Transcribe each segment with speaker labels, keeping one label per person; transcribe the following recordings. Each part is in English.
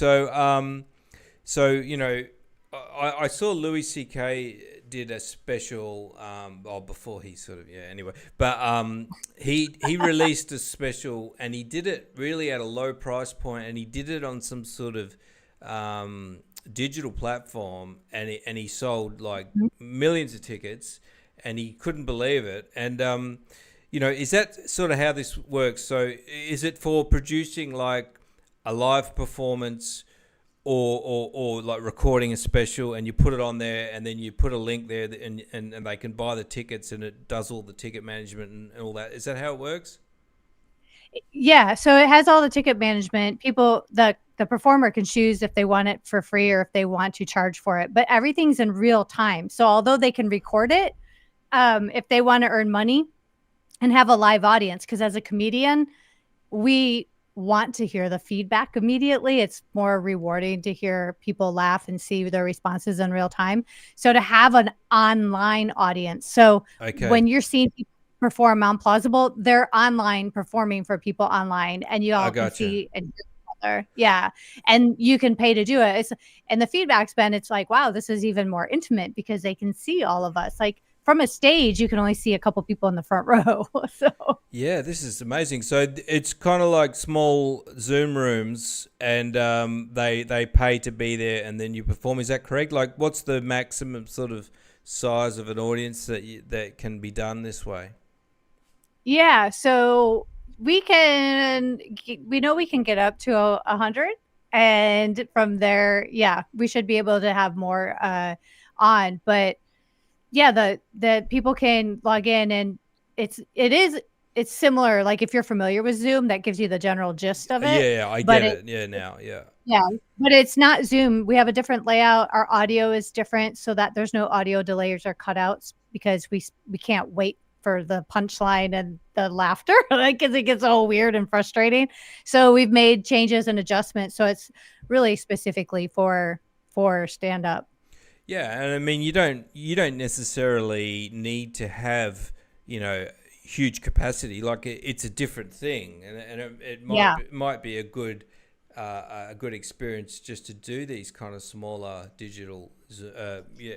Speaker 1: So, I saw Louis C.K. did a special, before he sort of, anyway, but he released a special, and he did it really at a low price point, and he did it on some sort of digital platform, and he sold like millions of tickets, and he couldn't believe it. And is that sort of how this works? So, is it for producing like a live performance, or like recording a special, and you put it on there, and then you put a link there, and they can buy the tickets, and it does all the ticket management and all that? Is that how it works?
Speaker 2: Yeah, so it has all the ticket management. People, the performer can choose if they want it for free or if they want to charge for it, but everything's in real time. So although they can record it, if they want to earn money and have a live audience, because as a comedian, we want to hear the feedback immediately. It's more rewarding to hear people laugh and see their responses in real time. So to have an online audience. So
Speaker 1: Okay,
Speaker 2: when you're seeing people perform on Plauzzable, they're online performing for people online, and you
Speaker 1: I
Speaker 2: all can
Speaker 1: gotcha.
Speaker 2: see and hear each other. Yeah. And you can pay to do it. And the feedback's been, it's like, wow, this is even more intimate because they can see all of us. Like from a stage, you can only see a couple people in the front row. So
Speaker 1: Yeah, this is amazing. So it's kind of like small Zoom rooms, and they pay to be there, and then you perform. Is that correct? Like, what's the maximum sort of size of an audience that can be done this way?
Speaker 2: yeah, so we know we can get up to 100, and from there, yeah, we should be able to have more on. But yeah, the people can log in, and it's similar. Like if you're familiar with Zoom, that gives you the general gist of it.
Speaker 1: Yeah, I
Speaker 2: But
Speaker 1: get
Speaker 2: it
Speaker 1: it. Yeah, now, yeah.
Speaker 2: Yeah, but it's not Zoom. We have a different layout. Our audio is different so that there's no audio delays or cutouts, because we can't wait for the punchline and the laughter, like, 'cause it gets all weird and frustrating. So we've made changes and adjustments, so it's really specifically for stand up.
Speaker 1: Yeah, and I mean, you don't necessarily need to have, huge capacity. Like, it's a different thing, and it
Speaker 2: Yeah.
Speaker 1: might be a good experience just to do these kind of smaller digital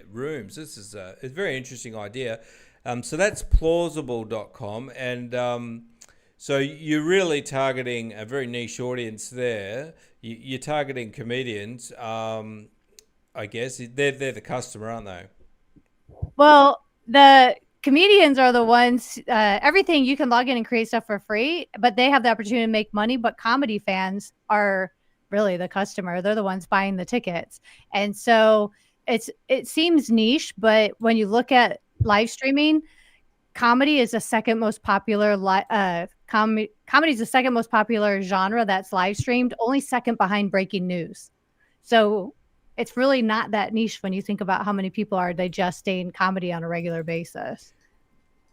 Speaker 1: rooms. This is a very interesting idea. So that's plausible.com, and so you're really targeting a very niche audience there. You're targeting comedians. I guess they're the customer, aren't they?
Speaker 2: Well, the comedians are the ones, everything you can log in and create stuff for free, but they have the opportunity to make money. But comedy fans are really the customer. They're the ones buying the tickets. And so it seems niche, but when you look at live streaming, comedy is the second most popular comedy is the second most popular genre that's live streamed, only second behind breaking news. So it's really not that niche when you think about how many people are digesting comedy on a regular basis.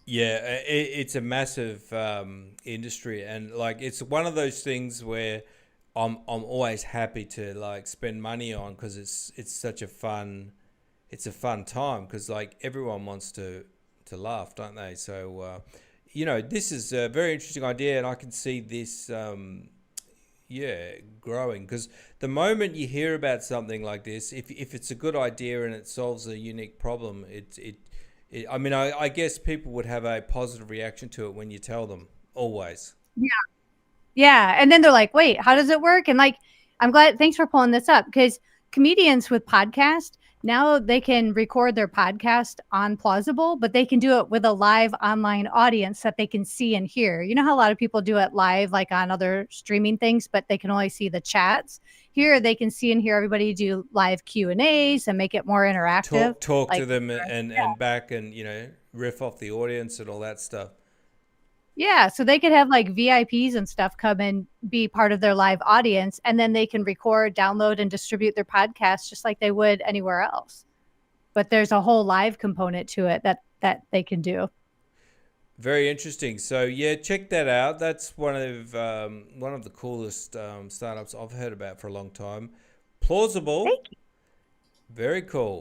Speaker 1: Yeah, it's a massive industry, and like it's one of those things where I'm always happy to like spend money on, because it's such it's a fun time, because like everyone wants to laugh, don't they? So this is a very interesting idea, and I can see this growing, because the moment you hear about something like this, if it's a good idea and it solves a unique problem, I mean, I guess people would have a positive reaction to it when you tell them, always.
Speaker 2: Yeah, and then they're like, "Wait, how does it work?" And, like, I'm glad, thanks for pulling this up, because comedians with podcast, now they can record their podcast on Plausible, but they can do it with a live online audience that they can see and hear. You know how a lot of people do it live, like, on other streaming things, but they can only see the chats? Here, they can see and hear everybody do live Q&As and make it more interactive,
Speaker 1: Talk to
Speaker 2: like,
Speaker 1: them, and back, and riff off the audience and all that stuff.
Speaker 2: yeah, so they could have like VIPs and stuff come and be part of their live audience, and then they can record, download, and distribute their podcast just like they would anywhere else. But there's a whole live component to it that they can do.
Speaker 1: Very interesting. So yeah, check that out. That's one of the coolest startups I've heard about for a long time. Plausible,
Speaker 2: Thank
Speaker 1: very cool.